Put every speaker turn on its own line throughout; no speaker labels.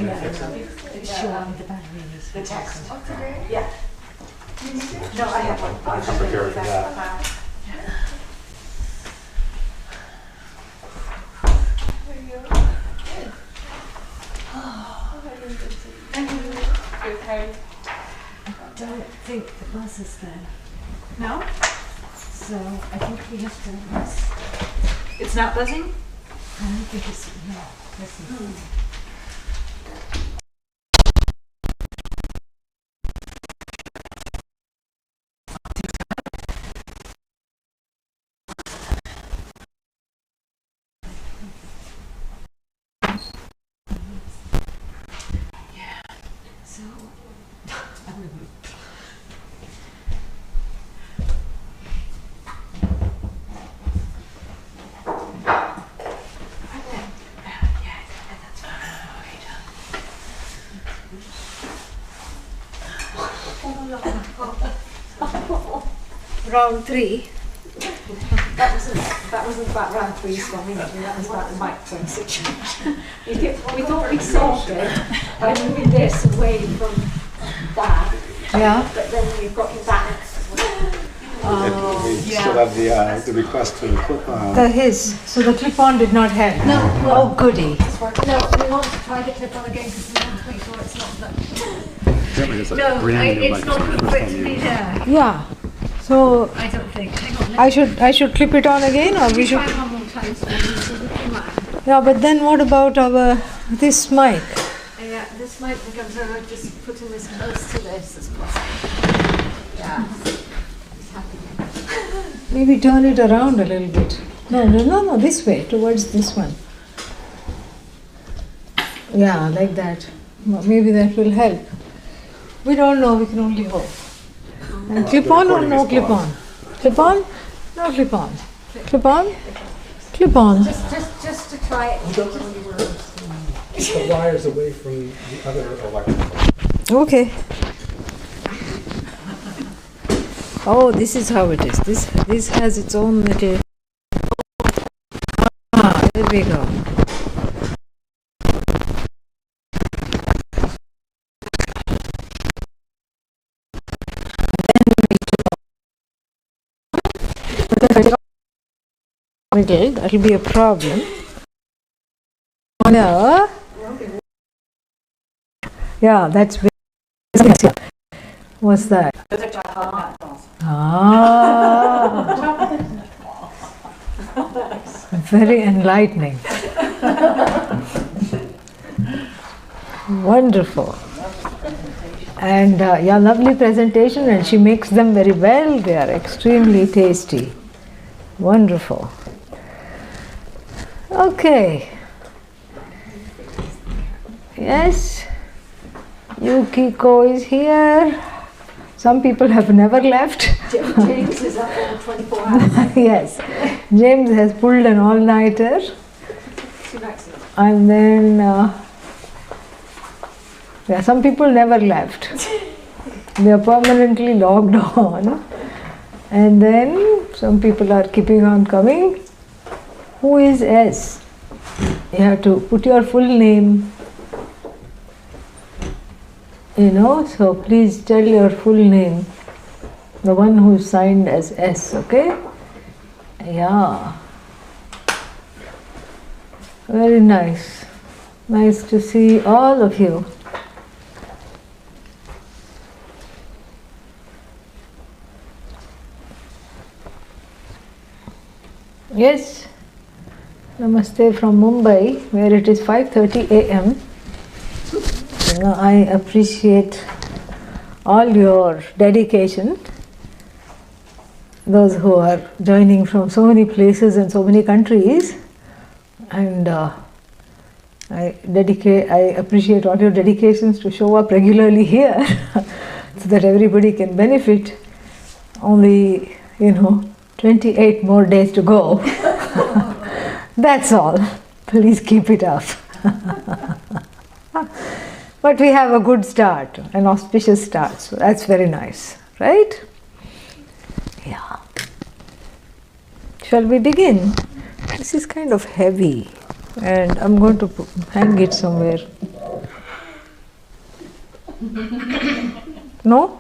It's showing the batteries.
The text.
Yeah.
No, I have one.
I'm prepared for that.
Okay.
I don't think the buzz is there.
No?
So I think we have to buzz.
It's not buzzing?
I don't think it's, no, listen. So, round 3. That wasn't about round 3 swimming, that was about the microphone situation. We thought we'd solved it by moving this away from that.
Yeah.
But then we've got that.
We still have the request to clip on.
So the clip-on did not help.
No,
Oh, goody.
no, we want to try the clip on again because we want to make sure it's not that.
It's
No, it's not going to be there.
Yeah. So
I don't think. Hang on,
I should clip it on again, or we should.
try one more time so we can
Yeah, but then what about this mic?
Yeah, this might become so just put him as close to this as possible. Yeah. He's happy.
Maybe turn it around a little bit. No, this way, towards this one. Yeah, like that. Maybe that will help. We don't know, we can only hope. And clip on or no clip on? Clip on? No clip on. Clip on? Clip on.
Just to try it.
Keep the wires away from the other electrical.
Okay. Oh, this is how it is. This has its own little. Ah, there we go. That'll be a problem. No. Yeah, that's very. What's that? Ah, very enlightening. Wonderful. And yeah, lovely presentation, and she makes them very well. They are extremely tasty. Wonderful. Okay. Yes. Yukiko is here. Some people have never left.
James is up all 24 hours.
Yes. James has pulled an all-nighter.
Excellent.
And then, yeah, some people never left. They are permanently logged on. And then some people are keeping on coming. Who is S? You have to put your full name. So please tell your full name. The one who is signed as S, okay? Yeah. Very nice. Nice to see all of you. Yes. Namaste from Mumbai, where it is 5:30 a.m. I appreciate all your dedication. Those who are joining from so many places and so many countries, and I appreciate all your dedications to show up regularly here, so that everybody can benefit. Only 28 more days to go. That's all. Please keep it up. But we have a good start, an auspicious start, so that's very nice, right? Yeah. Shall we begin? This is kind of heavy, and I'm going to hang it somewhere No?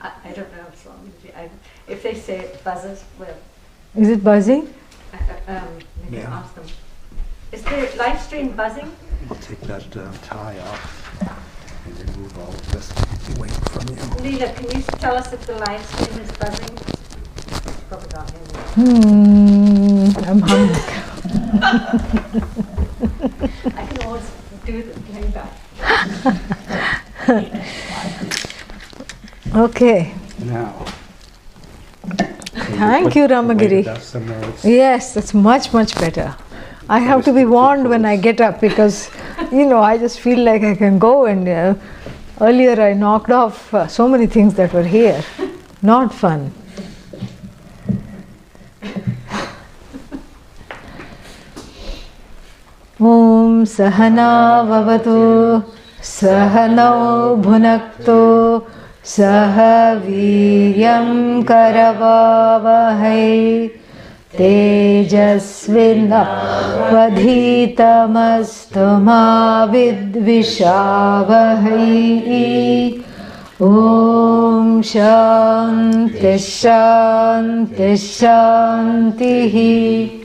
I don't know Swamiji. If they say it buzzes, well,
Is it buzzing?
we can
Yeah.
ask them. Is the live stream buzzing?
I'll take that tie off and remove all of this weight from you.
Leela, can you tell us if the live stream is buzzing? Probably not hear me.
I'm hungry.
I can always do the playback.
Okay.
Now.
Thank you, Ramagiri. Yes, that's much, much better. I have to be warned when I get up because, I just feel like I can go and earlier I knocked off so many things that were here. Not fun. Om Sahana Vavatu Sahanau Bhunaktu Sahaviryam Karavavahai Tejasvinavadhitamastu ma vidvishavahai. Om Shanti Shanti Shantihi.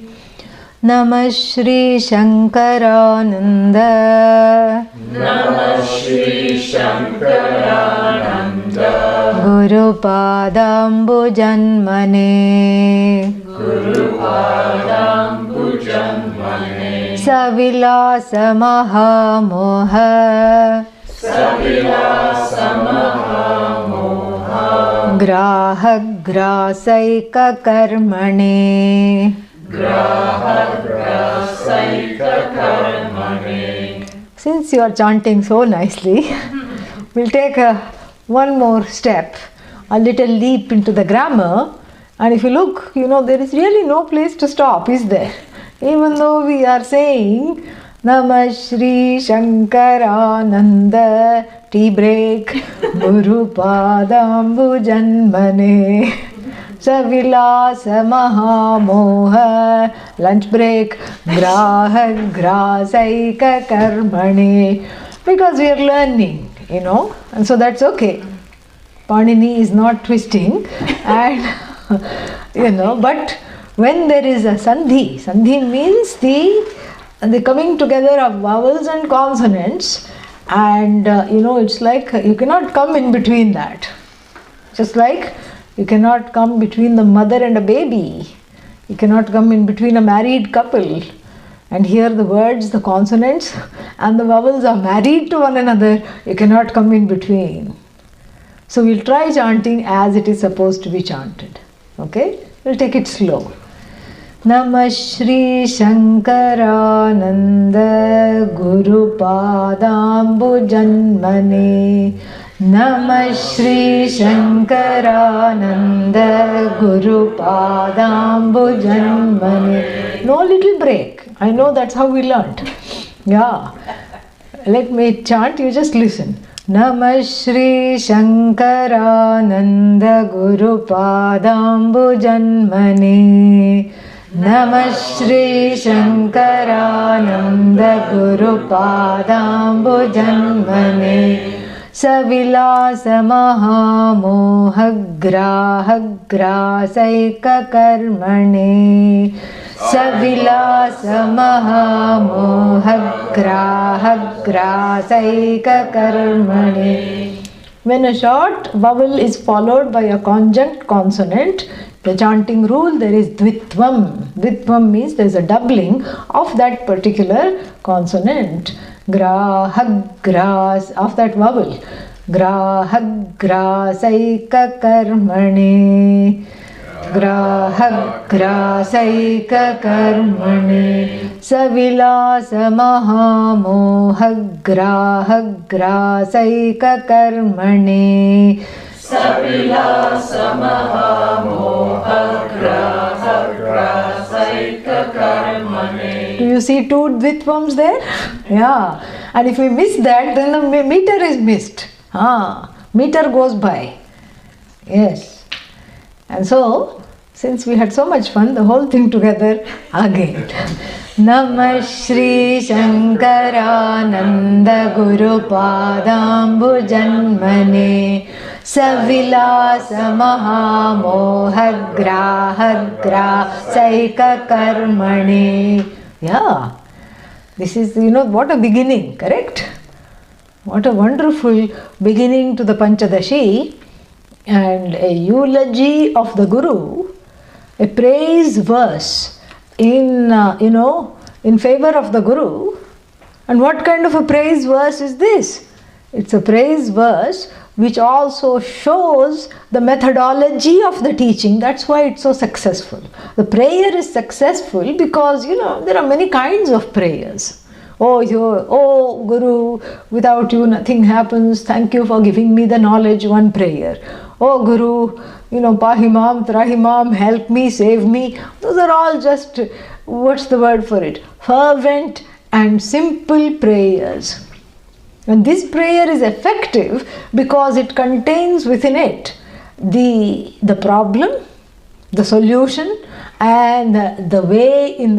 Namah Shri Shankarananda.
Namah Shri Shankarananda.
Guru Padambu Janmane.
Guru Padambu Janmane.
Savilasa Mahamoha.
Savilasa Mahamoha.
Grahagrasaika Karmane.
Grahagrasaika Karmane.
Since you are chanting so nicely, we'll take one more step, a little leap into the grammar. And if you look, there is really no place to stop, is there? Even though we are saying Namah Shri Shankarananda, tea break, Guru Padambu Janmane, Savilasa Mahamoha, lunch break, Grahagrasaika Karmane, because we are learning, and so that's okay. Panini is not twisting, and but when there is a sandhi means the coming together of vowels and consonants, and it's like you cannot come in between that. Just like you cannot come between the mother and a baby. You cannot come in between a married couple. And here the words, the consonants and the vowels are married to one another. You cannot come in between. So we'll try chanting as it is supposed to be chanted. Okay? We'll take it slow. Namah Shri Shankarananda Guru Padambu Janmane. Namah Shri Shankarananda Guru Padambu Janmane. No little break. I know that's how we learnt. Yeah. Let me chant, you just listen. Namah Shri Shankarananda Guru Padambu Janmane. Namah Shri Shankarananda Guru Padambu Janmane. Savilasa Mahamoha Grahagrasaika Karmane. Savilasa Mahamoha Grahagrasaika Karmane. When a short vowel is followed by a conjunct consonant, the chanting rule, there is dvitvam. Dvitvam means there is a doubling of that particular consonant. Grahagras of that vowel. Grahagrasaika Karmane. Grahagrasaika Karmane. Savilasa Mahamoha Grahagrasaika Karmane.
Savilasa Mahamoha Grahagrasaika Karmane.
Do you see two dvitvams there? Yeah. And if we miss that, then the meter is missed. Meter goes by. Yes. And so, since we had so much fun, the whole thing together again. Namah Shri Shankarananda Guru Padambu Janmane Savilasa Mahamoha Graha Saika Karmane. Yeah, this is, what a beginning, correct? What a wonderful beginning to the Panchadashi, and a eulogy of the Guru, a praise verse in favor of the Guru. And what kind of a praise verse is this? It's a praise verse which also shows the methodology of the teaching. That's why it's so successful. The prayer is successful because, there are many kinds of prayers. Oh Guru, without you nothing happens. Thank you for giving me the knowledge, one prayer. Oh Guru, Pahimam, Trahimam, help me, save me. Those are all just, what's the word for it? Fervent and simple prayers. And this prayer is effective because it contains within it the problem, the solution, and the way in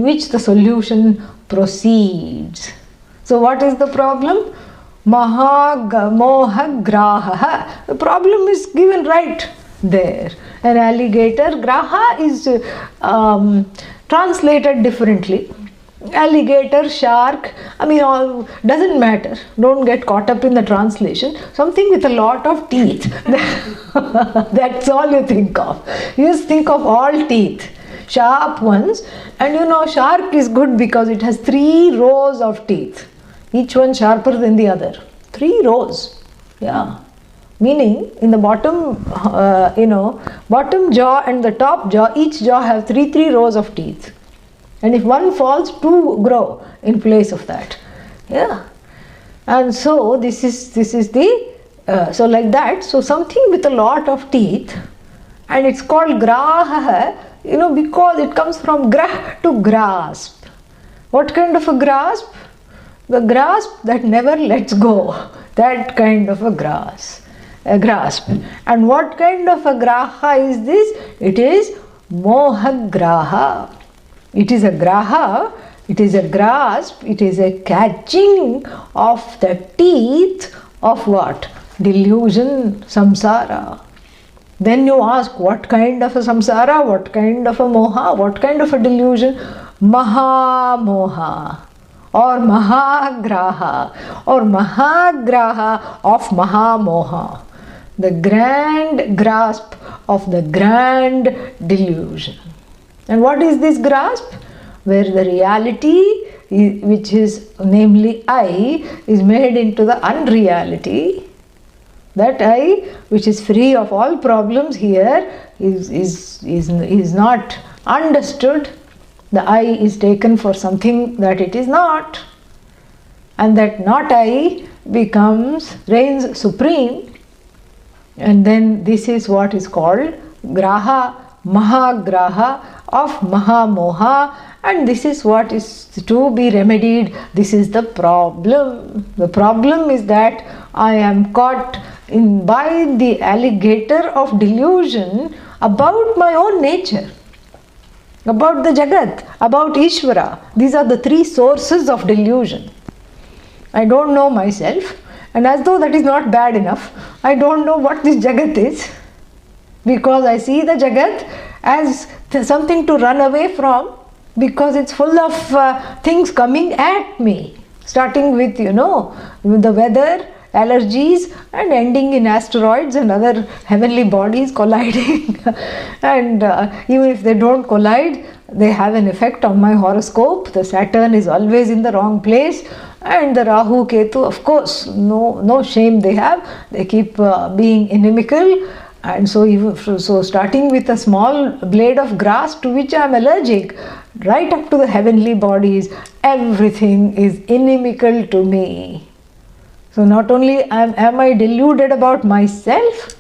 which the solution proceeds. So what is the problem? Moha graha. The problem is given right there. An alligator, graha is translated differently. Alligator, shark, doesn't matter. Don't get caught up in the translation. Something with a lot of teeth. That's all you think of. You just think of all teeth, sharp ones. And shark is good because it has 3 rows of teeth, each one sharper than the other. 3 rows. Yeah. Meaning in the bottom, bottom jaw and the top jaw, each jaw have 3 rows of teeth. And if one falls, 2 grow in place of that. Yeah. And so this is the, so like that. So something with a lot of teeth, and it's called graha, because it comes from grah, to grasp. What kind of a grasp? The grasp that never lets go. That kind of a grasp. And what kind of a graha is this? It is moha graha. It is a graha, it is a grasp, it is a catching of the teeth of what? Delusion, samsara. Then you ask, what kind of a samsara, what kind of a moha, what kind of a delusion? Mahamoha or Mahagraha or Mahagraha of Mahamoha. The grand grasp of the grand delusion. And what is this grasp? Where the reality, which is namely I, is made into the unreality. That I, which is free of all problems here, is not understood. The I is taken for something that it is not. And that not I reigns supreme. And then this is what is called graha, Mahagraha of Mahamoha, and this is what is to be remedied. This is the problem. The problem is that I am caught by the alligator of delusion about my own nature, about the Jagat, about Ishvara. These are the 3 sources of delusion. I don't know myself, and as though that is not bad enough, I don't know what this Jagat is, because I see the Jagat as something to run away from, because it's full of things coming at me, starting with, the weather, allergies, and ending in asteroids and other heavenly bodies colliding. And even if they don't collide, they have an effect on my horoscope. The Saturn is always in the wrong place, and the Rahu, Ketu, of course, no shame they have. They keep being inimical. And so starting with a small blade of grass to which I am allergic, right up to the heavenly bodies, everything is inimical to me. So not only am I deluded about myself,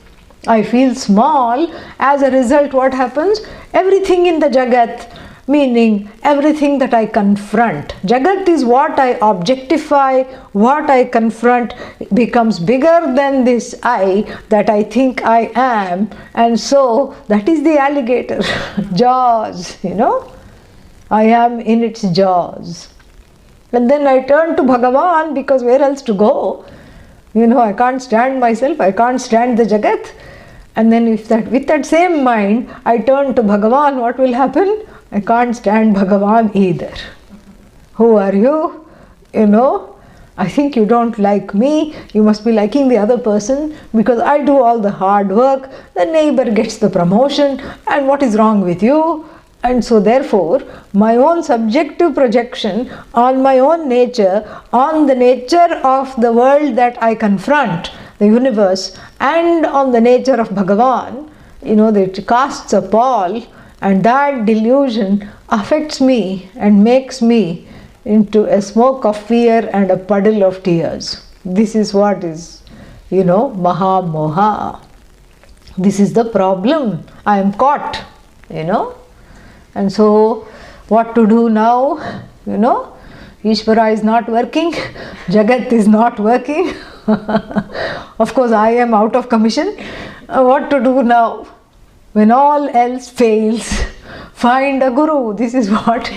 I feel small. As a result, what happens? Everything in the Jagat, meaning everything that I confront. Jagat is what I objectify, what I confront becomes bigger than this I that I think I am, and so that is the alligator jaws, I am in its jaws. And then I turn to Bhagavan, because where else to go? I can't stand myself, I can't stand the Jagat. And then with that same mind, I turn to Bhagavan, what will happen? I can't stand Bhagavan either. Who are you? I think you don't like me, you must be liking the other person, because I do all the hard work, the neighbor gets the promotion, and what is wrong with you? And so therefore, my own subjective projection on my own nature, on the nature of the world that I confront, the universe, and on the nature of Bhagavan, that casts a pall, and that delusion affects me and makes me into a smoke of fear and a puddle of tears. This is what is, Maha Moha. This is the problem. I am caught, And so, what to do now? Ishvara is not working, Jagat is not working. Of course, I am out of commission. What to do now? When all else fails, find a guru. This is what,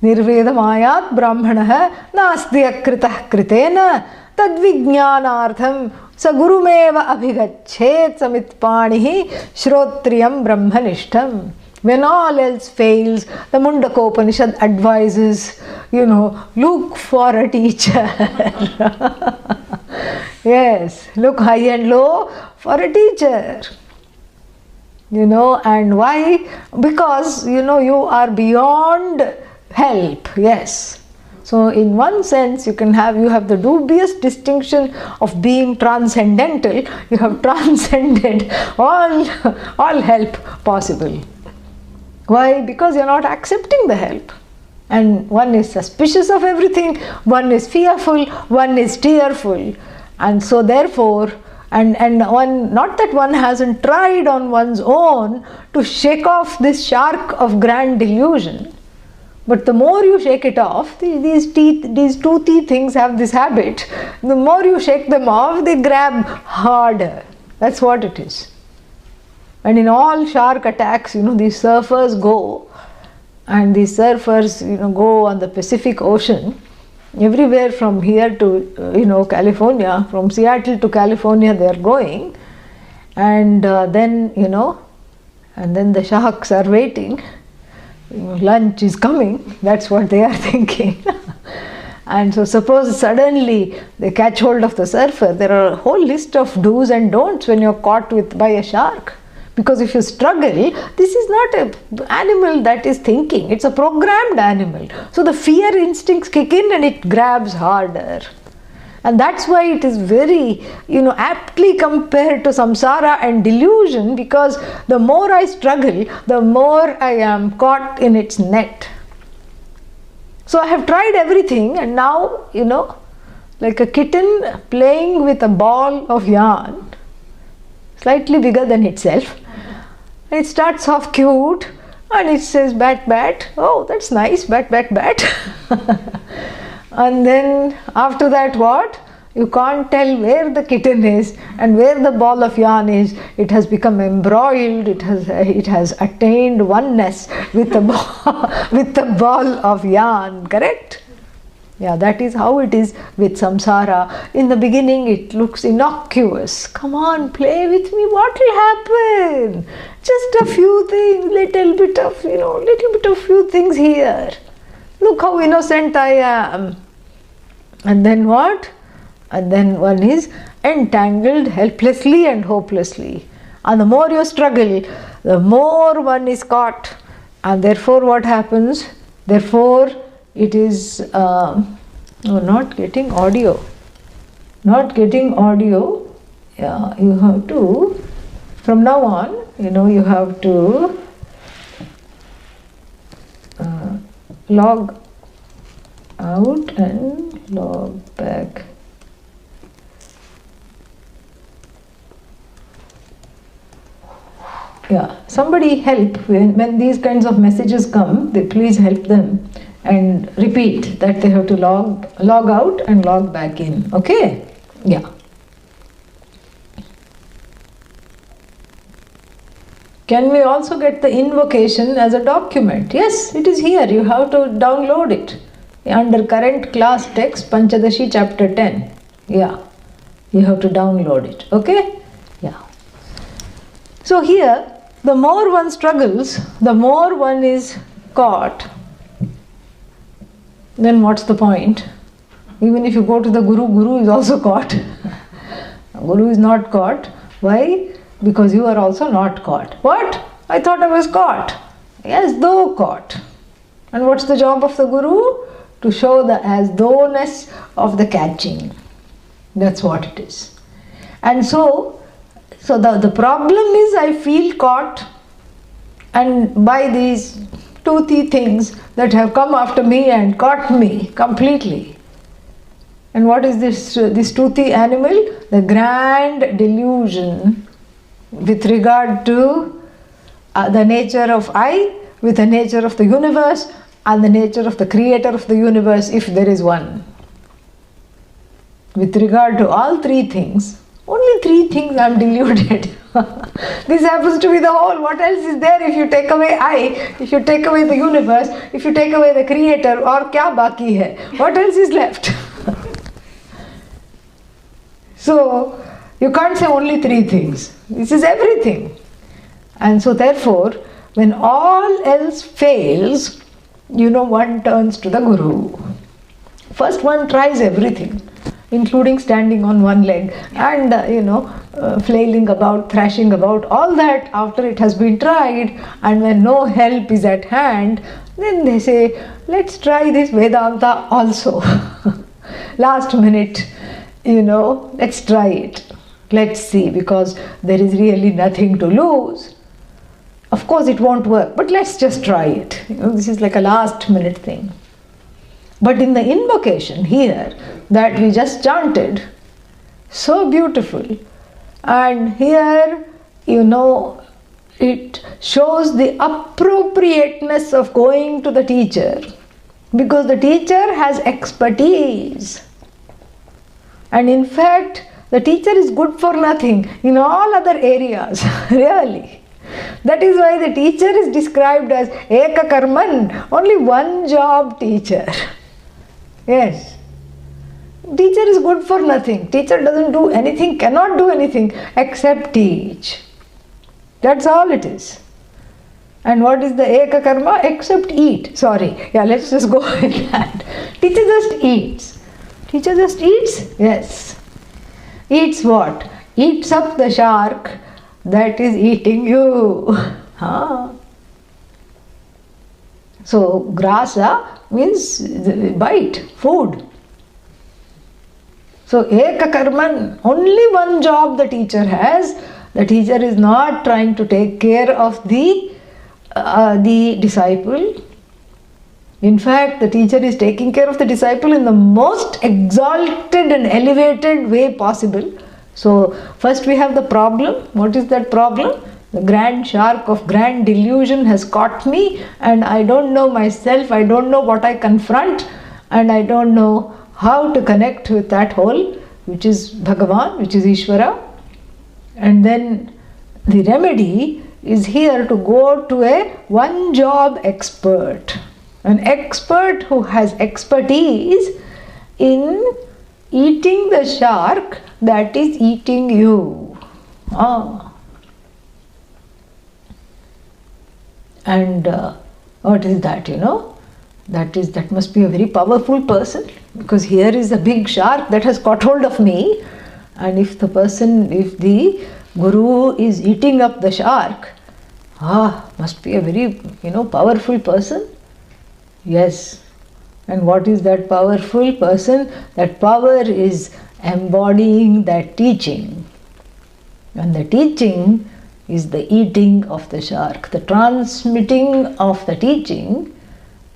Nirvedamayat brahmanah nasti akritah kritena tadvijnanartham sagurumeva abhigachet samitpanihi shrotriyam brahmanishtam. When all else fails, the Mundaka Upanishad advises, look for a teacher. Yes, look high and low for a teacher. And why? Because, you are beyond help, yes. So in one sense, you have the dubious distinction of being transcendental. You have transcended all help possible. Why? Because you are not accepting the help. And one is suspicious of everything, one is fearful, one is tearful. And so therefore, and one, not that one hasn't tried on one's own to shake off this shark of grand delusion, but the more you shake it off, these toothy things have this habit, the more you shake them off, they grab harder. That's what it is. And in all shark attacks, these surfers go, and these surfers, go on the Pacific Ocean, everywhere from here to, California, from Seattle to California they are going, and then the sharks are waiting, lunch is coming, that's what they are thinking. And so suppose suddenly they catch hold of the surfer, there are a whole list of do's and don'ts when you're caught by a shark. Because if you struggle, this is not an animal that is thinking, it's a programmed animal. So the fear instincts kick in and it grabs harder. And that's why it is very, aptly compared to samsara and delusion, because the more I struggle, the more I am caught in its net. So I have tried everything, and now, like a kitten playing with a ball of yarn, slightly bigger than itself. It starts off cute and it says bat bat, oh that's nice, bat bat bat. And then after that what? You can't tell where the kitten is and where the ball of yarn is. It has become embroiled, it has attained oneness with the ball of yarn, correct? Yeah, that is how it is with samsara. In the beginning it looks innocuous. Come on, play with me, what will happen? Just a few things, little bit of few things here. Look how innocent I am. And then what? And then one is entangled helplessly and hopelessly. And the more you struggle, the more one is caught. And therefore what happens? Therefore, it is not getting audio. Yeah, you have to, from now on, you have to log out and log back. Yeah, somebody help when these kinds of messages come, please help them and repeat that they have to log out and log back in. Okay? Yeah. Can we also get the invocation as a document? Yes, it is here. You have to download it. Under current class text, Panchadashi chapter 10. Yeah, you have to download it. Okay? Yeah. So here, the more one struggles, the more one is caught. Then what's the point? Even if you go to the Guru, Guru is also caught. Guru is not caught. Why? Because you are also not caught. What? I thought I was caught. As though caught. And what's the job of the Guru? To show the as thoughness of the catching. That's what it is. And so the problem is I feel caught, and by these toothy things that have come after me and caught me completely. And what is this toothy animal? The grand delusion with regard to the nature of I, with the nature of the universe, and the nature of the creator of the universe, if there is one. With regard to all three things, only three things I am deluded. This happens to be the whole. What else is there if you take away I, if you take away the universe, if you take away the creator, or kya baki hai? What else is left? So, you can't say only three things. This is everything. And so therefore, when all else fails, one turns to the Guru. First one tries everything, including standing on one leg and, flailing about, thrashing about, all that after it has been tried, and when no help is at hand, then they say, let's try this Vedanta also. Last minute, let's try it. Let's see, because there is really nothing to lose. Of course it won't work, but let's just try it. This is like a last minute thing. But in the invocation here that we just chanted, so beautiful, and here, it shows the appropriateness of going to the teacher, because the teacher has expertise. And in fact, the teacher is good for nothing in all other areas, really. That is why the teacher is described as Eka Karman, only one job teacher. Yes. Teacher is good for nothing. Teacher doesn't do anything, cannot do anything except teach. That's all it is. And what is the Eka Karma? Except eat. Sorry. Yeah, let's just go with that. Teacher just eats. Teacher just eats? Yes. Eats what? Eats up the shark that is eating you. So, grasa means bite, food. So, Eka Karman, only one job the teacher has. The teacher is not trying to take care of the disciple. In fact, the teacher is taking care of the disciple in the most exalted and elevated way possible. So, first we have the problem. What is that problem? The grand shark of grand delusion has caught me, and I don't know myself, I don't know what I confront, and I don't know how to connect with that whole, which is Bhagavan, which is Ishvara. And then the remedy is here to go to a one-job expert. An expert who has expertise in eating the shark that is eating you. And what is that, That must be a very powerful person, because here is a big shark that has caught hold of me, and if the Guru is eating up the shark, must be a very, powerful person. Yes. And what is that powerful person? That power is embodying that teaching. And the teaching is the eating of the shark. The transmitting of the teaching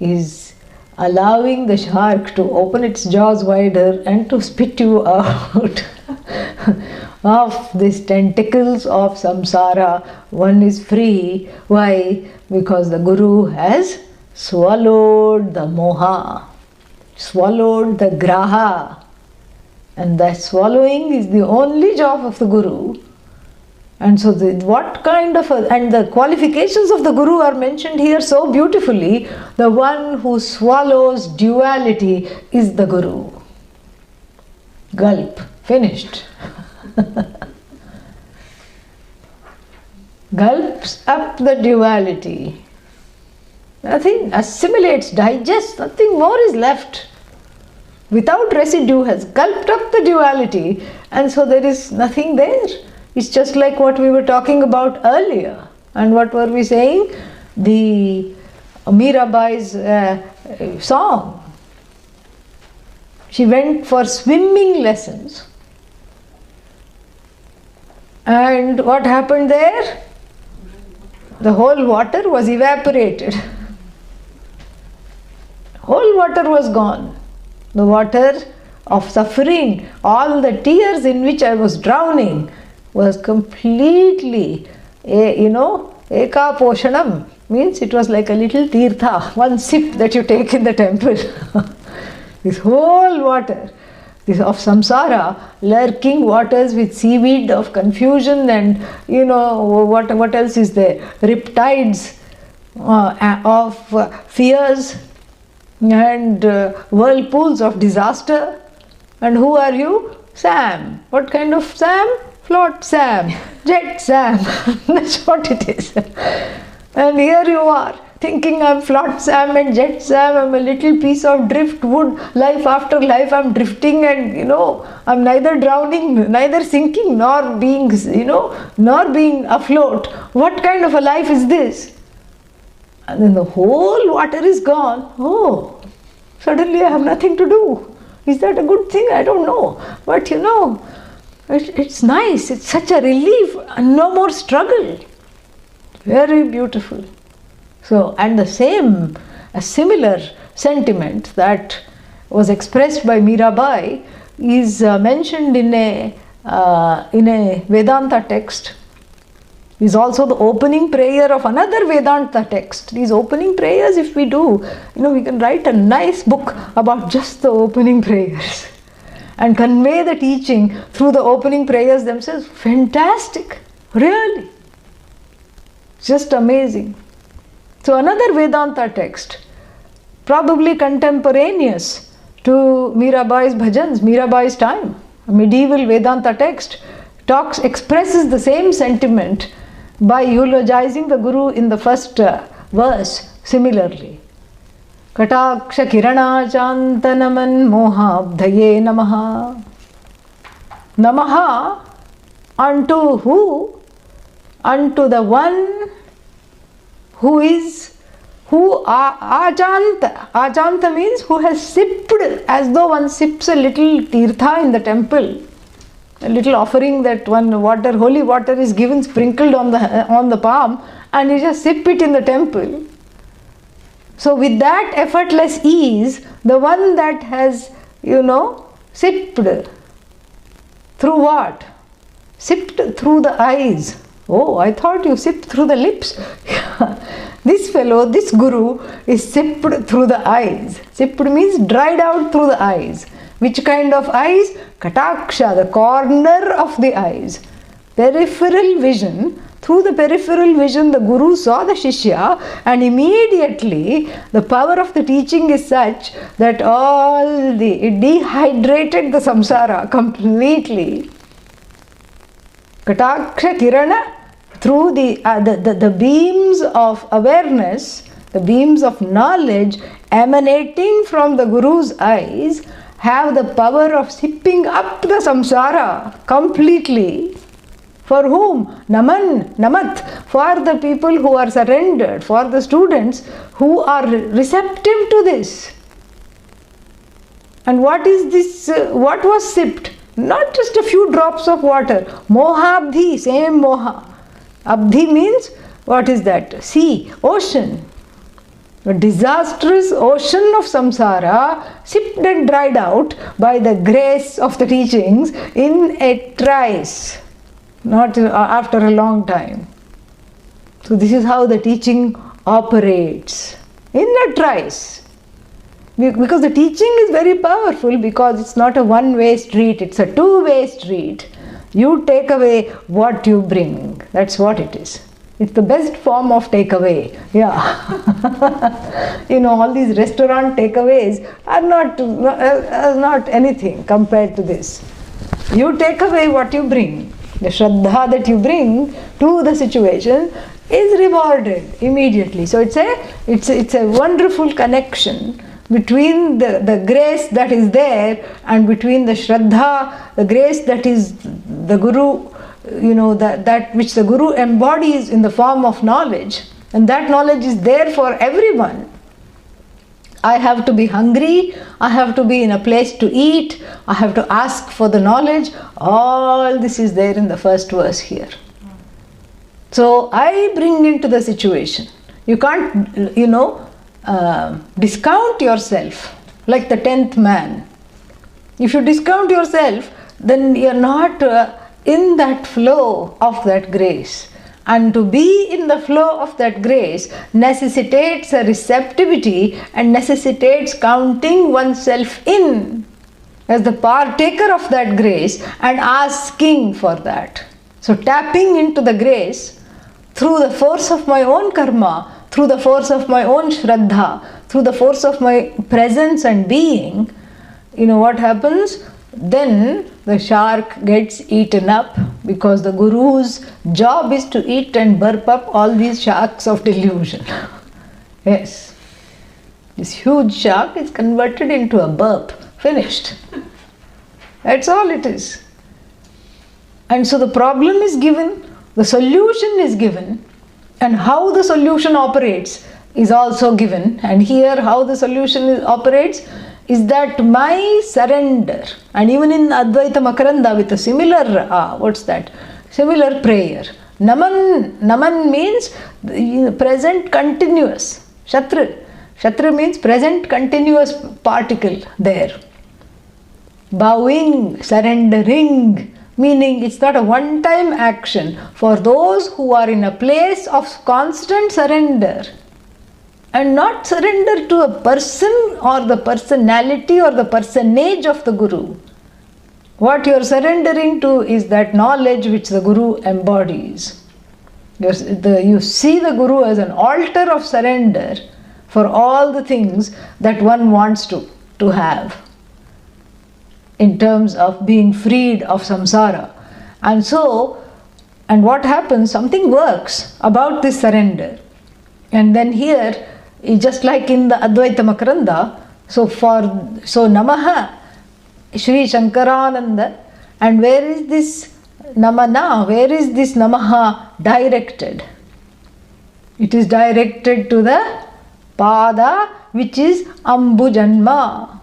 is allowing the shark to open its jaws wider and to spit you out of these tentacles of samsara. One is free. Why? Because the Guru has swallowed the moha, swallowed the graha. And that swallowing is the only job of the Guru. And so what kind of and the qualifications of the Guru are mentioned here so beautifully. The one who swallows duality is the Guru. Gulp, finished. Gulps up the duality. Nothing, assimilates, digests, nothing more is left. Without residue, has gulped up the duality, and so there is nothing there. It's just like what we were talking about earlier. And what were we saying? The Mirabai's song. She went for swimming lessons. And what happened there? The whole water was evaporated. Whole water was gone. The water of suffering, all the tears in which I was drowning, was completely, eka poshanam, means it was like a little tirtha, one sip that you take in the temple. This whole water, this of samsara, lurking waters with seaweed of confusion and what else is there? Riptides of fears and whirlpools of disaster. And who are you? Sam. What kind of Sam? Float Sam, Jet Sam. That's what it is. And here you are, thinking I'm Float Sam and Jet Sam, I'm a little piece of driftwood, life after life I'm drifting and I'm neither drowning, neither sinking, nor being, nor being afloat. What kind of a life is this? And then the whole water is gone. Oh, suddenly I have nothing to do. Is that a good thing? I don't know. But it's nice. It's such a relief. No more struggle. Very beautiful. So, and a similar sentiment that was expressed by Mirabai is mentioned in a Vedanta text. Is also the opening prayer of another Vedanta text. These opening prayers, if we do, we can write a nice book about just the opening prayers and convey the teaching through the opening prayers themselves. Fantastic, really. Just amazing. So another Vedanta text, probably contemporaneous to Mirabai's bhajans, Mirabai's time, a medieval Vedanta text, expresses the same sentiment by eulogizing the Guru in the first verse similarly. Kataksha kirana chantanaman mohabdhaye namaha. Namaha unto who? Unto the one who ajanta. Ajanta means who has sipped, as though one sips a little tirtha in the temple. A little offering that holy water is given, sprinkled on the palm, and you just sip it in the temple. So with that effortless ease, the one that has, sipped through what? Sipped through the eyes. Oh, I thought you sipped through the lips. This fellow, this Guru, is sipped through the eyes. Sipped means dried out through the eyes. Which kind of eyes? Kataksha, the corner of the eyes. Peripheral vision. Through the peripheral vision, the Guru saw the Shishya, and immediately the power of the teaching is such that it dehydrated the samsara completely. Kataksha kirana, through the beams of awareness, the beams of knowledge emanating from the Guru's eyes, have the power of sipping up the samsara completely. For whom? Namat. For the people who are surrendered, for the students who are receptive to this. And what is this? What was sipped? Not just a few drops of water. Moha abdhi, same moha. Abdhi means, what is that? Sea, ocean. A disastrous ocean of samsara, sipped and dried out by the grace of the teachings in a trice, not after a long time. So this is how the teaching operates, in a trice. Because the teaching is very powerful, because it's not a one-way street, it's a two-way street. You take away what you bring. That's what it is. It's the best form of takeaway. Yeah. All these restaurant takeaways are not anything compared to this. You take away what you bring. The Shraddha that you bring to the situation is rewarded immediately. So it's a wonderful connection between the grace that is there and between the Shraddha, the grace that is the Guru, that which the Guru embodies in the form of knowledge, and that knowledge is there for everyone. I have to be hungry, I have to be in a place to eat, I have to ask for the knowledge. All this is there in the first verse here. So I bring into the situation. You can't, discount yourself like the 10th man. If you discount yourself, then you're not in that flow of that grace. And to be in the flow of that grace necessitates a receptivity and necessitates counting oneself in as the partaker of that grace and asking for that. So tapping into the grace through the force of my own karma, through the force of my own Shraddha, through the force of my presence and being, what happens? Then the shark gets eaten up, because the Guru's job is to eat and burp up all these sharks of delusion. Yes. This huge shark is converted into a burp. Finished. That's all it is. And so the problem is given, the solution is given, and how the solution operates is also given. And here how the solution operates is that my surrender, and even in Advaita Makaranda with a similar, similar prayer. Naman means present continuous. Shatra means present continuous particle there. Bowing, surrendering, meaning it's not a one-time action. For those who are in a place of constant surrender, and not surrender to a person or the personality or the personage of the Guru. What you are surrendering to is that knowledge which the Guru embodies. You see the Guru as an altar of surrender for all the things that one wants to have in terms of being freed of samsara. And what happens? Something works about this surrender. And then here, just like in the Advaita Makaranda, so Namaha, Shri Shankarananda, and where is this Namana, where is this Namaha directed? It is directed to the Pada, which is Ambujanma.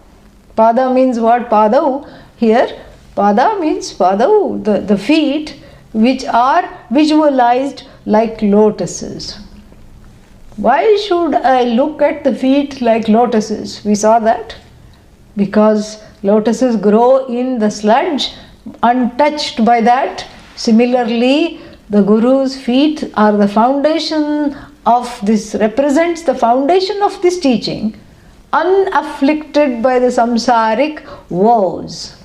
Pada means what? Padau. Here, Pada means Padau, the feet which are visualized like lotuses. Why should I look at the feet like lotuses? We saw that. Because lotuses grow in the sludge, untouched by that. Similarly, the Guru's feet are the foundation of this, represents the foundation of this teaching, unafflicted by the samsaric woes.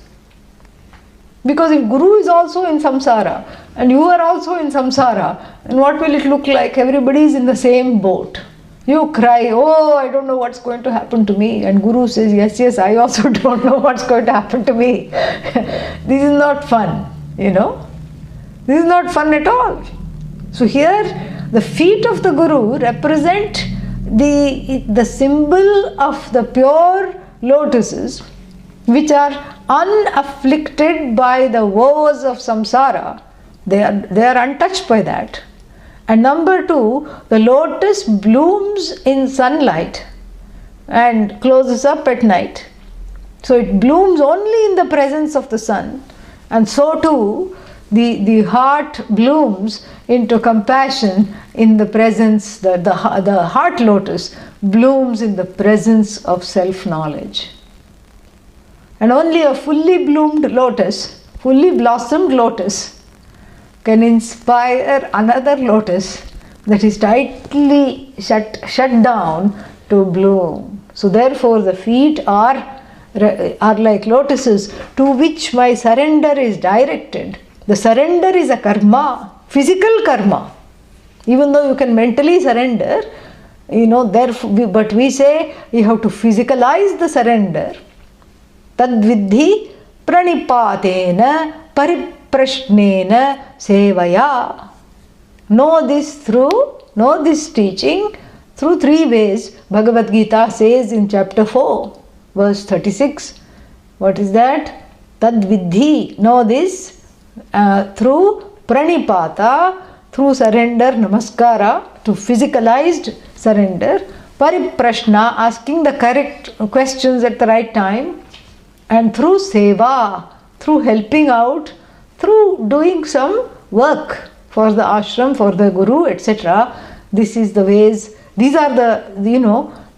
Because if Guru is also in samsara, and you are also in samsara, then what will it look like? Everybody is in the same boat. You cry, oh, I don't know what's going to happen to me. And Guru says, yes, I also don't know what's going to happen to me. This is not fun, This is not fun at all. So here, the feet of the Guru represent the symbol of the pure lotuses, which are unafflicted by the woes of samsara. They are untouched by that. And number two, the lotus blooms in sunlight and closes up at night. So it blooms only in the presence of the sun. And so too, the heart blooms into compassion in the presence, the heart lotus blooms in the presence of self-knowledge. And only a fully bloomed lotus, fully blossomed lotus, can inspire another lotus that is tightly shut down to bloom. So therefore the feet are like lotuses to which my surrender is directed. The surrender is a karma, physical karma. Even though you can mentally surrender, therefore, but we say you have to physicalize the surrender. Tad vidhi pranipatena pariprashnena sevaya. Know this teaching through 3 ways. Bhagavad Gita says in chapter 4, verse 36. What is that? Tad vidhi. Know this through pranipata, through surrender, namaskara, to physicalized surrender. Pariprashna, asking the correct questions at the right time. And through seva, through helping out, through doing some work for the ashram, for the guru, etc. This is the ways, these are the,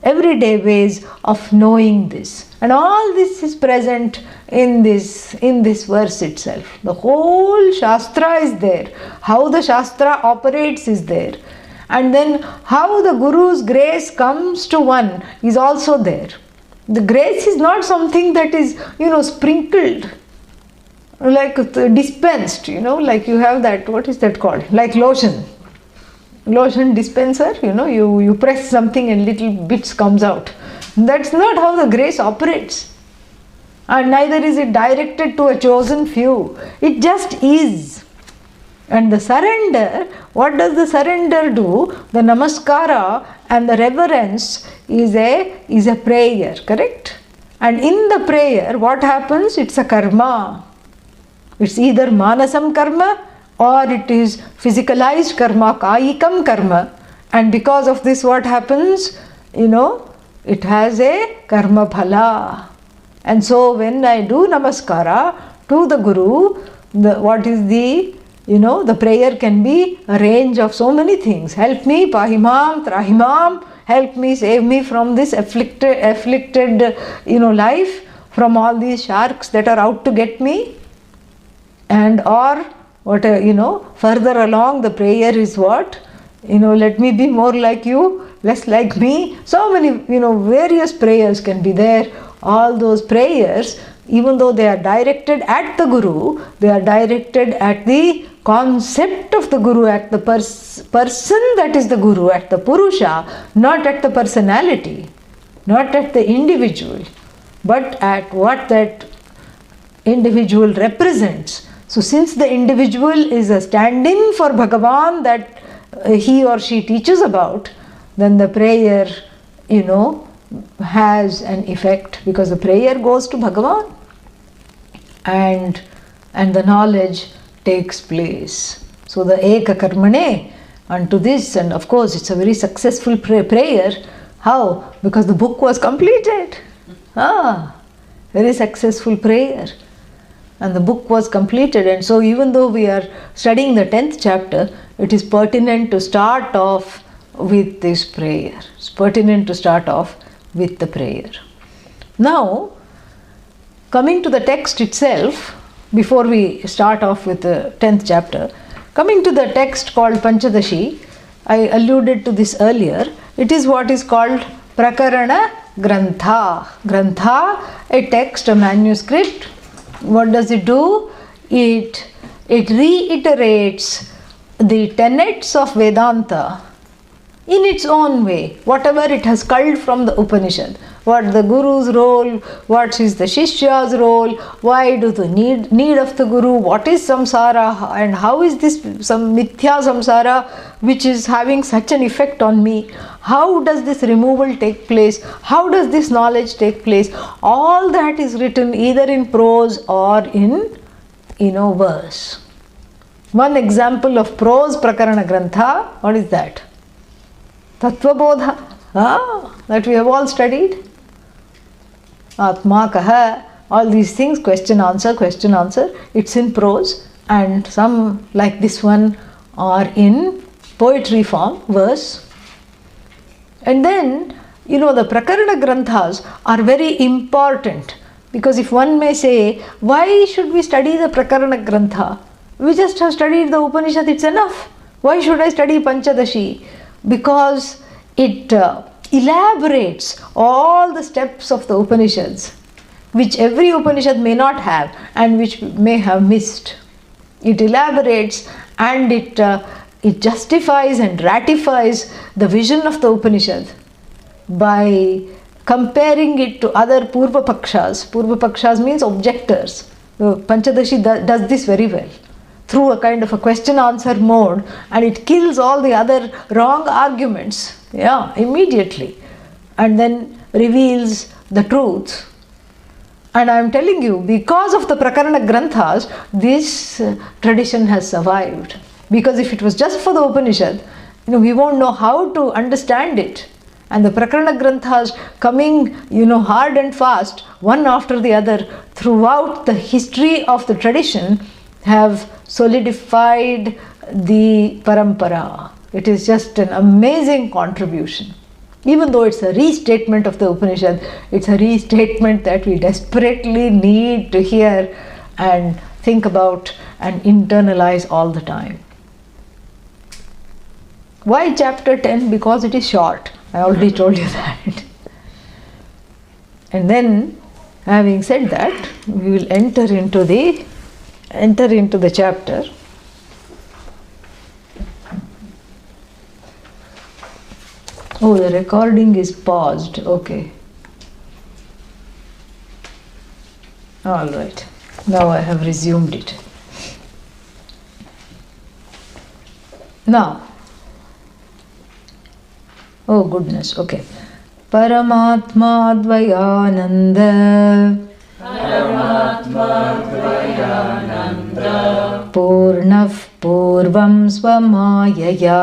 everyday ways of knowing this. And all this is present in this verse itself. The whole Shastra is there. How the Shastra operates is there. And then how the Guru's grace comes to one is also there. The grace is not something that is, sprinkled, like dispensed, like you have that, what is that called? Like lotion dispenser, you press something and little bits comes out. That's not how the grace operates. And neither is it directed to a chosen few. It just is. And the surrender, what does the surrender do? The namaskara and the reverence is a prayer, correct? And in the prayer, what happens? It's a karma. It's either manasam karma or it is physicalized karma, kayikam karma. And because of this, what happens? It has a karma phala. And so when I do namaskara to the Guru, the prayer can be a range of so many things. Help me, pahimam, trahimam, help me, save me from this afflicted life, from all these sharks that are out to get me. And further along the prayer is what? Let me be more like you, less like me. So many, various prayers can be there. All those prayers, even though they are directed at the Guru, they are directed at the concept of the Guru, at the person that is the Guru, at the Purusha, not at the personality, not at the individual, but at what that individual represents. So since the individual is a stand-in for Bhagavan that he or she teaches about, then the prayer, has an effect, because the prayer goes to Bhagavan and the knowledge takes place. So the Eka Karmane unto this, and of course it's a very successful prayer. How? Because the book was completed. Very successful prayer. And the book was completed, and so even though we are studying the 10th chapter, it is pertinent to start off with this prayer. It's pertinent to start off with the prayer. Now, coming to the text itself, before we start off with the 10th chapter, coming to the text called Panchadashi, I alluded to this earlier, it is what is called Prakarana Grantha. Grantha, a text, a manuscript. What does it do? It reiterates the tenets of Vedanta in its own way, whatever it has culled from the Upanishad. What the Guru's role, what is the Shishya's role, why do the need of the Guru, what is samsara, and how is this some mithya samsara which is having such an effect on me, how does this removal take place, how does this knowledge take place. All that is written either in prose or in verse. One example of prose Prakarana Grantha, what is that? Tattvabodha, that we have all studied. Atma Kaha, all these things, question answer, it's in prose, and some like this one are in poetry form, verse. And then, the Prakarana Granthas are very important, because if one may say, why should we study the Prakarana Grantha? We just have studied the Upanishad, it's enough. Why should I study Panchadashi? Because it elaborates all the steps of the Upanishads, which every Upanishad may not have and which may have missed. It elaborates and it justifies and ratifies the vision of the Upanishad by comparing it to other Purva Pakshas. Purva Pakshas means objectors. Panchadashi does this very well through a kind of a question-answer mode, and it kills all the other wrong arguments, immediately, and then reveals the truth. And I am telling you, because of the Prakarana Granthas, this tradition has survived. Because if it was just for the Upanishad, we won't know how to understand it. And the Prakarana Granthas coming, hard and fast, one after the other, throughout the history of the tradition, have solidified the parampara. It is just an amazing contribution. Even though it's a restatement of the Upanishad, it's a restatement that we desperately need to hear and think about and internalize all the time. Why chapter 10? Because it is short. I already told you that. And then, having said that, we will enter into the chapter. Oh, the recording is paused. Okay. All right. Now I have resumed it. Now, oh goodness, okay. Paramatma Dvayananda Purnah Purvam Swamayaya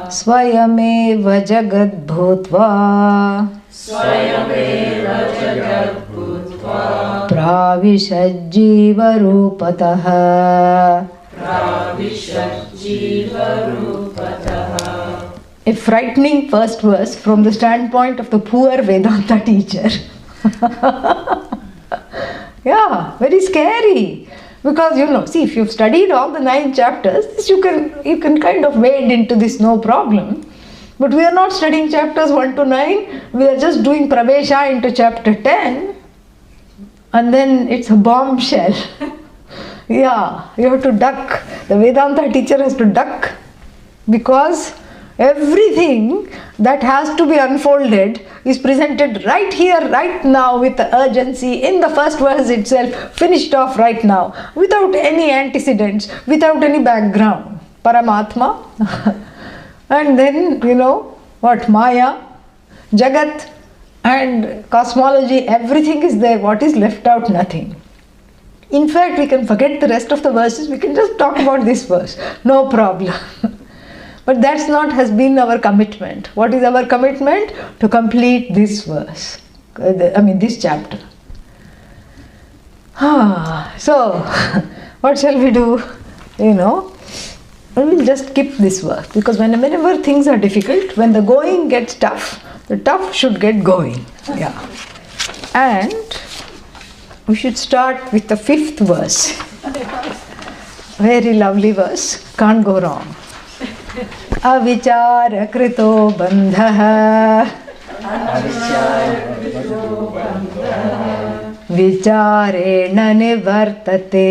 Swayameva Jagad Bhutva Pravishajjiva Rupataha. A frightening first verse from the standpoint of the poor Vedanta teacher. Yeah, very scary. Because see, if you've studied all the 9 chapters, you can kind of wade into this no problem. But we are not studying chapters 1 to 9. We are just doing Pravesha into chapter 10. And then it's a bombshell. Yeah, you have to duck. The Vedanta teacher has to duck. Because everything that has to be unfolded is presented right here, right now, with the urgency in the first verse itself, finished off right now, without any antecedents, without any background. Paramatma. And then, what? Maya, Jagat, and cosmology, everything is there. What is left out? Nothing. In fact, we can forget the rest of the verses. We can just talk about this verse. No problem. But that's not has been our commitment. What is our commitment? To complete this verse. This chapter. So, what shall we do? We'll just skip this verse. Because whenever things are difficult, when the going gets tough, the tough should get going. Yeah. And we should start with the 5th verse. Very lovely verse. Can't go wrong. Avichara krito bandha vicharena nivartate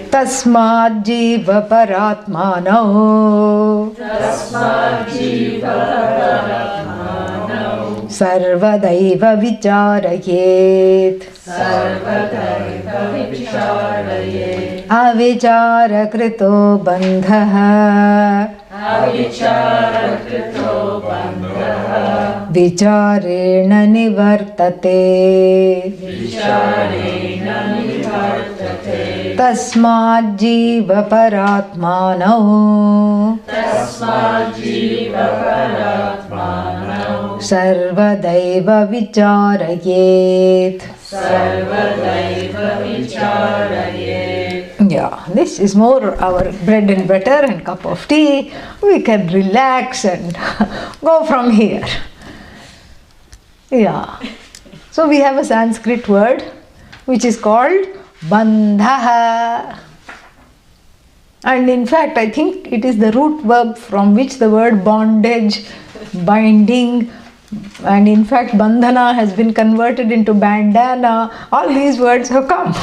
tasmad jiva paratmano sarvadaiva vicharayet avichara krito bandha vicharena nivartate tasmad jiva paratmano sarvadaiva vicharayet. Yeah, this is more our bread and butter and cup of tea. We can relax and go from here. Yeah. So we have a Sanskrit word which is called bandha. And in fact, I think it is the root verb from which the word bondage, binding, And in fact, bandhana has been converted into bandana. All these words have come.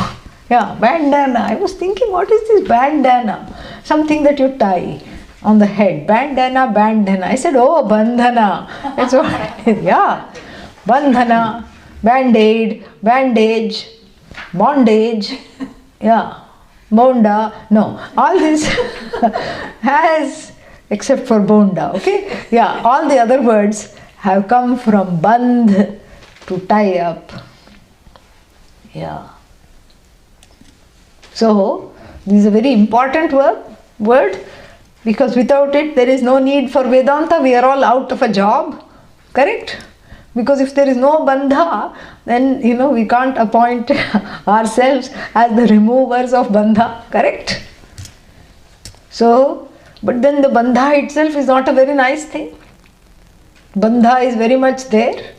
Yeah, bandana. I was thinking, what is this bandana? Something that you tie on the head. Bandana, bandana. I said, oh, bandhana. That's what it is. Yeah. Bandhana, band-aid, bandage, bondage. Yeah. Bonda. No. All this has, except for bonda, okay? Yeah. All the other words have come from bandh, to tie up. Yeah. So, this is a very important word, because without it there is no need for Vedanta. We are all out of a job. Correct? Because if there is no bandha, then we can't appoint ourselves as the removers of bandha. Correct? So, but then the bandha itself is not a very nice thing. Bandha is very much there,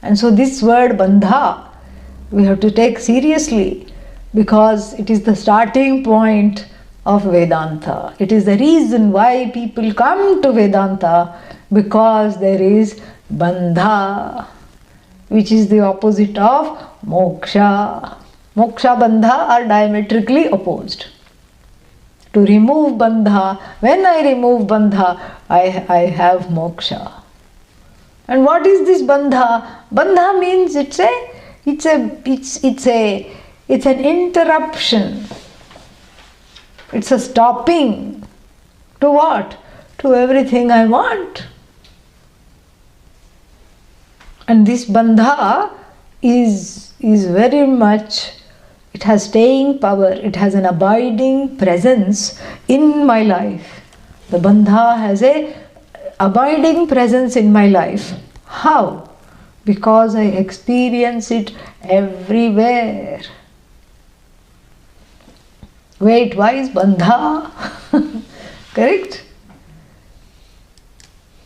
and so this word bandha we have to take seriously, because it is the starting point of Vedanta. It is the reason why people come to Vedanta, because there is bandha, which is the opposite of moksha. Moksha, bandha are diametrically opposed. To remove bandha, when I remove bandha, I have moksha. And what is this bandha? Bandha means it's an interruption. It's a stopping. To what? To everything I want. And this bandha is very much, it has staying power, it has an abiding presence in my life. The bandha has a abiding presence in my life. How? Because I experience it everywhere. Weight-wise, bandha. Correct?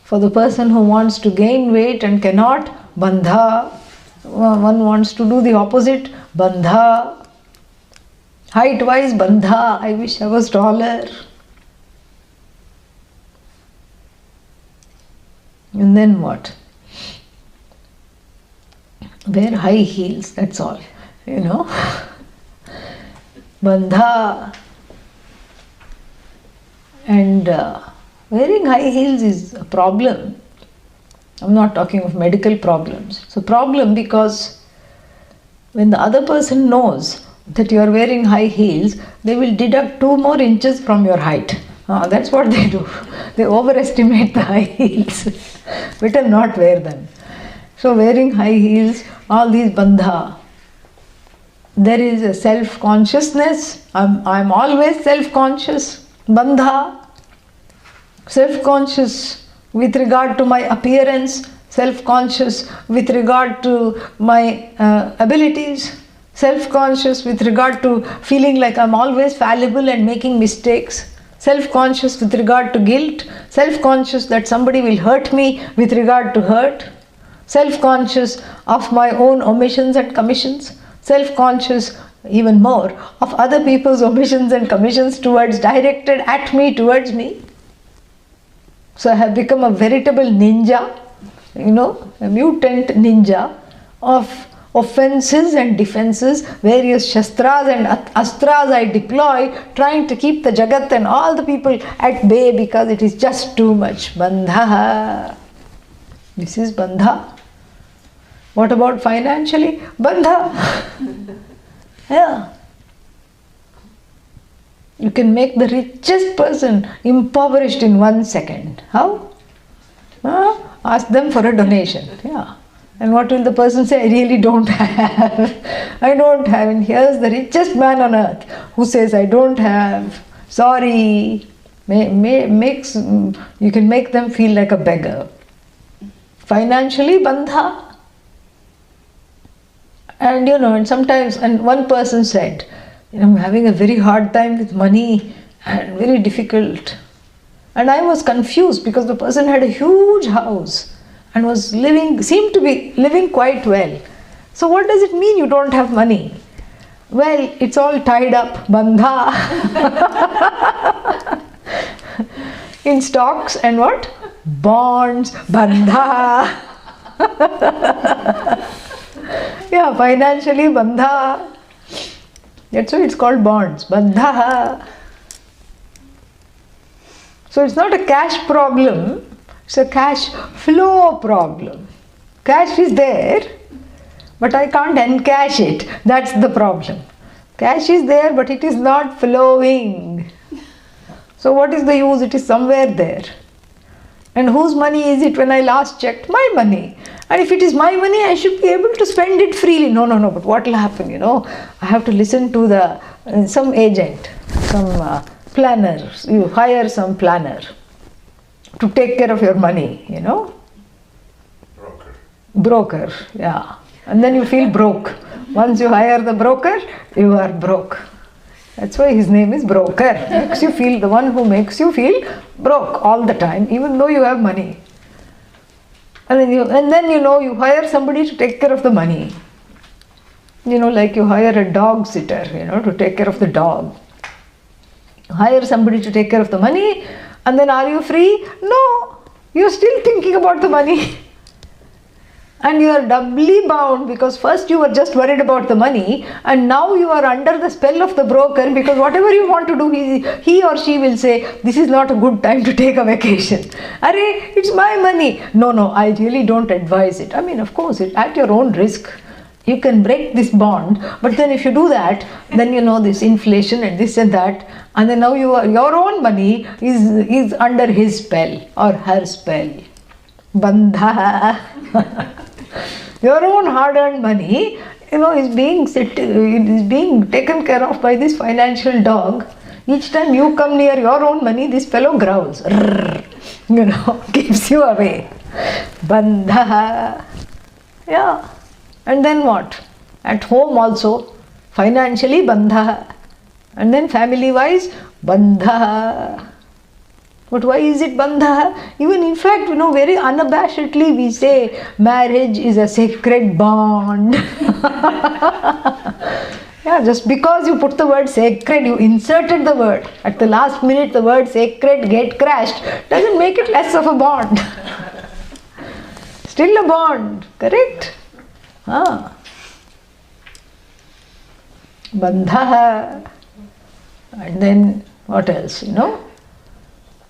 For the person who wants to gain weight and cannot, bandha. One wants to do the opposite, bandha. Height-wise, bandha. I wish I was taller. And then what? Wear high heels, that's all. Bandha. And wearing high heels is a problem. I'm not talking of medical problems. It's a problem because when the other person knows that you are wearing high heels, they will deduct 2 more inches from your height. That's what they do. They overestimate the high heels. Better not wear them. So wearing high heels, all these bandha. There is a self-consciousness. I'm always self-conscious. Bandha. Self-conscious with regard to my appearance. Self-conscious with regard to my abilities. Self-conscious with regard to feeling like I'm always fallible and making mistakes. Self-conscious with regard to guilt. Self-conscious that somebody will hurt me with regard to hurt. Self-conscious of my own omissions and commissions. Self-conscious even more of other people's omissions and commissions directed at me, towards me. So I have become a veritable ninja, a mutant ninja of offenses and defenses, various shastras and astras I deploy, trying to keep the Jagat and all the people at bay because it is just too much. Bandha. This is bandha. What about financially? Bandha. Yeah. You can make the richest person impoverished in 1 second. How? Ask them for a donation. Yeah. And what will the person say? I really don't have. I don't have. And here's the richest man on earth who says, I don't have. Sorry. You can make them feel like a beggar. Financially, bandha. And and sometimes, and one person said, I'm having a very hard time with money and very difficult. And I was confused because the person had a huge house and seemed to be living quite well. So what does it mean you don't have money? Well, it's all tied up, bandha, in stocks and what? Bonds, bandha. Yeah, financially bandha. That's why it's called bonds. Bandha. So it's not a cash problem, it's a cash flow problem. Cash is there, but I can't encash it. That's the problem. Cash is there, but it is not flowing. So what is the use? It is somewhere there. And whose money is it when I last checked? My money. And if it is my money, I should be able to spend it freely. No, but what will happen, I have to listen to some agent, some planner. You hire some planner to take care of your money, Broker, yeah. And then you feel broke. Once you hire the broker, you are broke. That's why his name is broker. Makes you feel, the one who makes you feel broke all the time, even though you have money. And then you hire somebody to take care of the money. Like you hire a dog sitter, to take care of the dog. Hire somebody to take care of the money, and then are you free? No, you're still thinking about the money. And you are doubly bound because first you were just worried about the money, and now you are under the spell of the broker, because whatever you want to do, he or she will say, this is not a good time to take a vacation. Arey, it's my money. No, I really don't advise it. I mean, of course, at your own risk. You can break this bond, but then if you do that, then this inflation and this and that, and then now your own money is under his spell or her spell. Bandha. Your own hard-earned money, is being taken care of by this financial dog. Each time you come near your own money, this fellow growls. Keeps you away. Bandha. Yeah. And then what? At home also, financially bandha. And then family-wise, bandha. But why is it bandha? Even in fact, very unabashedly we say marriage is a sacred bond. Yeah, just because you put the word sacred, you inserted the word. At the last minute, the word sacred get crashed. Doesn't make it less of a bond. Still a bond, correct? Bandha. And then what else,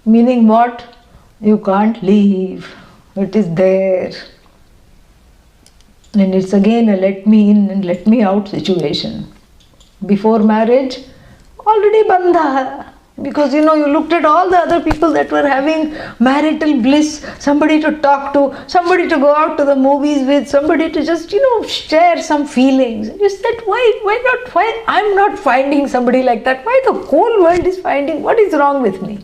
Meaning what? You can't leave. It is there. And it's again a let me in and let me out situation. Before marriage, already bandha. Because you looked at all the other people that were having marital bliss, somebody to talk to, somebody to go out to the movies with, somebody to just, share some feelings. You said, why I'm not finding somebody like that? Why the whole world is finding, what is wrong with me?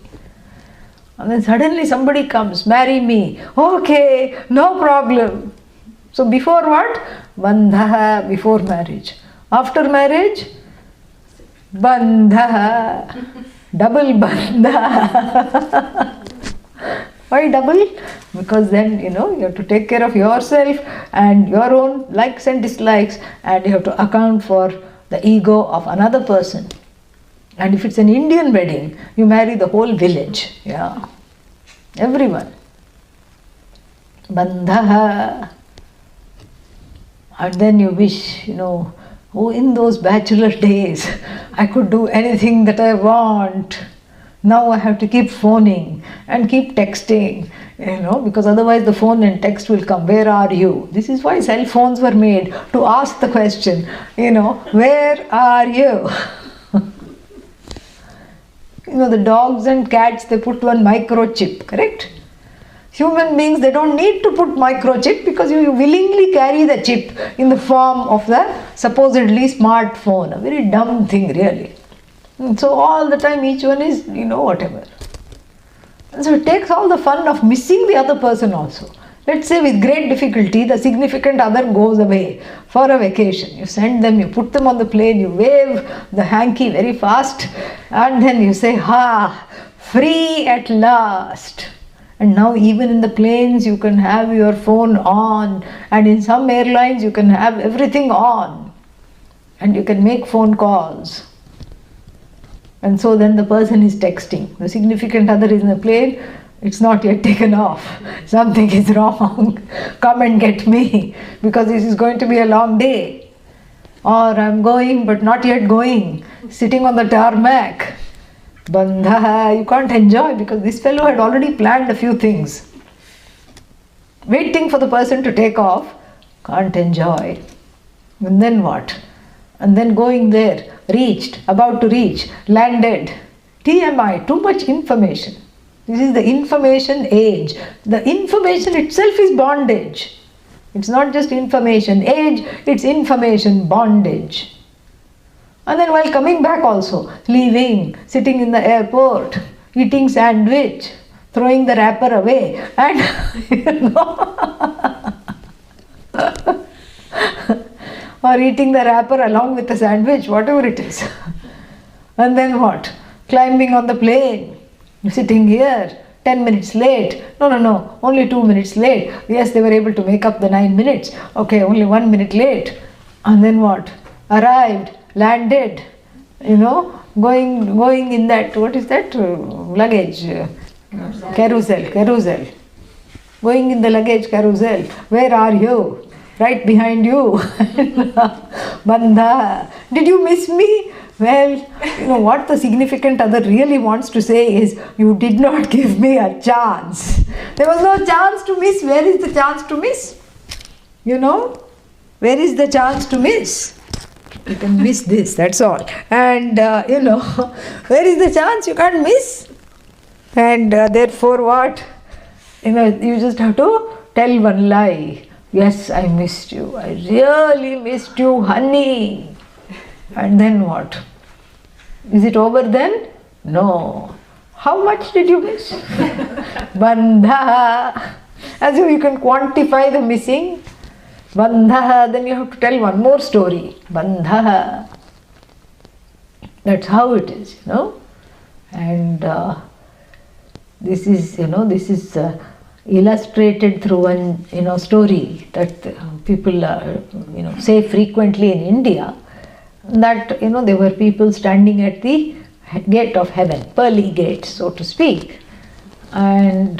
And then suddenly somebody comes, marry me. Okay, no problem. So before what? Bandha, before marriage. After marriage? Bandha. Double bandha. Why double? Because then, you have to take care of yourself and your own likes and dislikes, and you have to account for the ego of another person. And if it's an Indian wedding, you marry the whole village. Yeah. Everyone. Bandha. And then you wish, in those bachelor days, I could do anything that I want. Now I have to keep phoning and keep texting, because otherwise the phone and text will come. Where are you? This is why cell phones were made, to ask the question, where are you? The dogs and cats, they put one microchip, correct? Human beings, they don't need to put microchip because you willingly carry the chip in the form of the supposedly smartphone. A very dumb thing, really. And so all the time each one is, whatever. And so it takes all the fun of missing the other person also. Let's say with great difficulty, the significant other goes away for a vacation. You send them, you put them on the plane, you wave the hanky very fast, and then you say, free at last. And now even in the planes you can have your phone on, and in some airlines you can have everything on, and you can make phone calls. And so then the person is texting. The significant other is in the plane, It's not yet taken off. Something is wrong. Come and get me, because this is going to be a long day. Or I'm going but not yet going, sitting on the tarmac. Bandha, you can't enjoy, because this fellow had already planned a few things. Waiting for the person to take off, can't enjoy. And then what? And then going there, reached, about to reach, landed. TMI, too much information. This is the information age. The information itself is bondage. It's not just information age, it's information bondage. And then while coming back also, leaving, sitting in the airport, eating sandwich, throwing the wrapper away, and or eating the wrapper along with the sandwich, whatever it is. And then what? Climbing on the plane, sitting here, 10 minutes late. No, only 2 minutes late. Yes, they were able to make up the 9 minutes. Okay, only 1 minute late. And then what? Arrived, landed, going in that, what is that? Luggage, carousel. Going in the luggage carousel. Where are you? Right behind you. Bandha, did you miss me? Well, what the significant other really wants to say is, you did not give me a chance. There was no chance to miss. Where is the chance to miss? Where is the chance to miss? You can miss this, that's all. And, where is the chance? You can't miss. And therefore what? You just have to tell one lie. Yes, I missed you. I really missed you, honey. And then what? Is it over then? No. How much did you miss? Bandha. As if you can quantify the missing. Bandha. Then you have to tell one more story. Bandha. That's how it is, And this is, illustrated through one, story that people, say frequently in India. That there were people standing at the gate of heaven, pearly gate, so to speak, and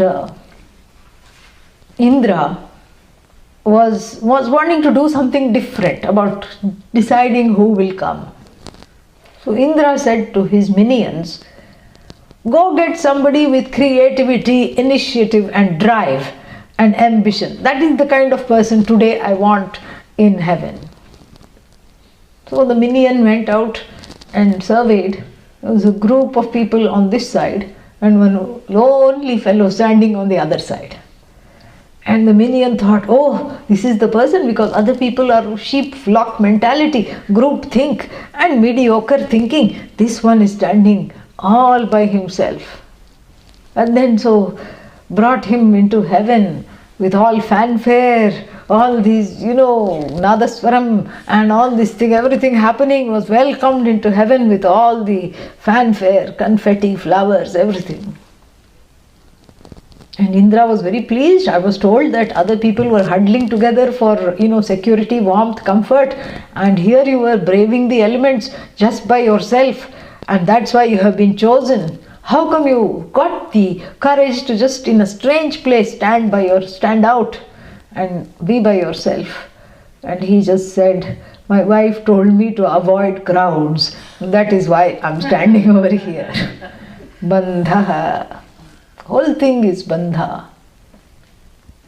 Indra was wanting to do something different about deciding who will come. So Indra said to his minions, go get somebody with creativity, initiative and drive and ambition. That is the kind of person today I want in heaven. So the minion went out and surveyed. There was a group of people on this side and one lonely fellow standing on the other side. And the minion thought, oh, this is the person, because other people are sheep flock mentality, group think and mediocre thinking. This one is standing all by himself. And then so brought him into heaven with all fanfare, all these, Nadaswaram and all this thing, everything happening, was welcomed into heaven with all the fanfare, confetti, flowers, everything. And Indra was very pleased. I was told that other people were huddling together for, security, warmth, comfort, and here you were braving the elements just by yourself, and that's why you have been chosen. How come you got the courage to just in a strange place stand out and be by yourself? And he just said, my wife told me to avoid crowds. That is why I'm standing over here. Bandha. Whole thing is bandha.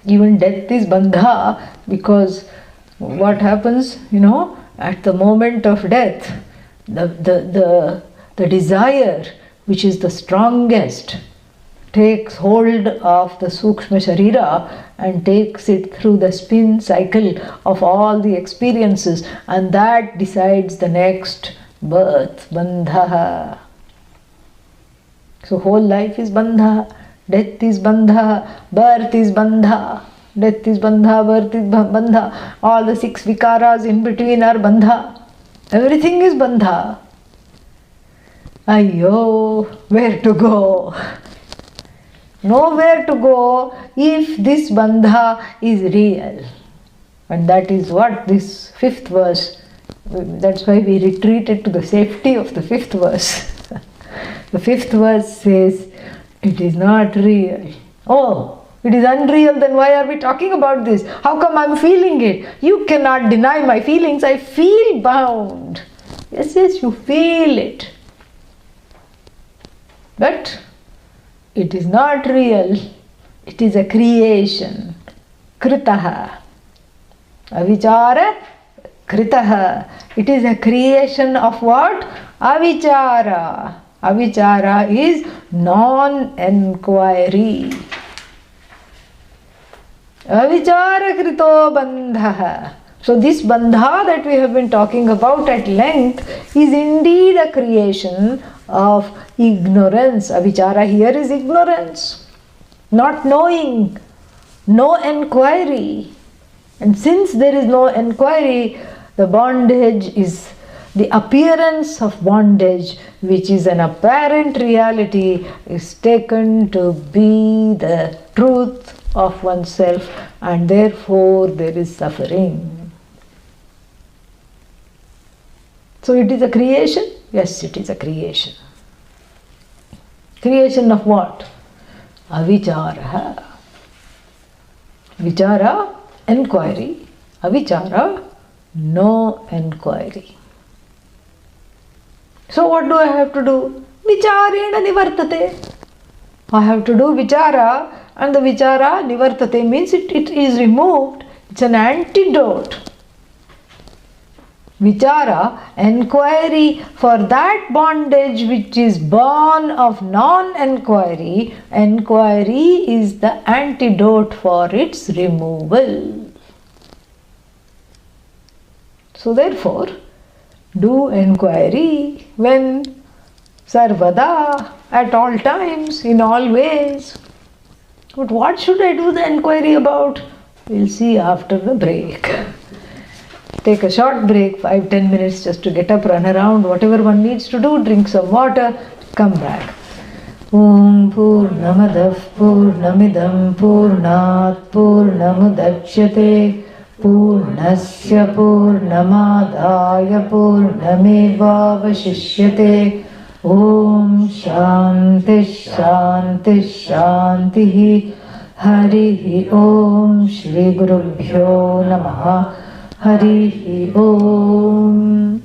Even death is bandha, because what happens, at the moment of death, the desire, which is the strongest, takes hold of the Sukshma Sharira and takes it through the spin cycle of all the experiences, and that decides the next birth, bandha. So whole life is bandha, death is bandha, birth is bandha, death is bandha, birth is bandha, all the 6 vikaras in between are bandha, everything is bandha. Ayyo, where to go? Nowhere to go if this bandha is real. And that is what this 5th verse, that's why we retreated to the safety of the 5th verse. The 5th verse says, it is not real. Oh, it is unreal, then why are we talking about this? How come I'm feeling it? You cannot deny my feelings. I feel bound. Yes, you feel it. But it is not real. It is a creation. Kritaha. Avichara kritaha. It is a creation of what? Avichara. Avichara is non-enquiry. Avichara krito bandha. So this bandha that we have been talking about at length is indeed a creation of ignorance. Avichara here is ignorance, not knowing, no enquiry. And since there is no enquiry, the bondage is the appearance of bondage, which is an apparent reality, is taken to be the truth of oneself, and therefore there is suffering. So it is a creation? Yes, it is a creation. Creation of what? Avichara. Vichara, enquiry. Avichara, no enquiry. So what do I have to do? Vicharena nivartate. I have to do vichara, and the vichara nivartate means it is removed. It's an antidote. Vichara, enquiry for that bondage which is born of non-enquiry. Enquiry is the antidote for its removal. So therefore, do enquiry when? Sarvada, at all times, in all ways. But what should I do the enquiry about? We'll see after the break. Take a short break, 5-10 minutes, just to get up, run around, whatever one needs to do, drink some water, come back. Om Purnamadah Purnamidam Purnat Purnamudachyate Purnasya Purnamadaya Purnamevavashishyate. Om Shanti Shanti Shanti. Harihi Om Shri Gurubhyo Namaha. Harihi Om.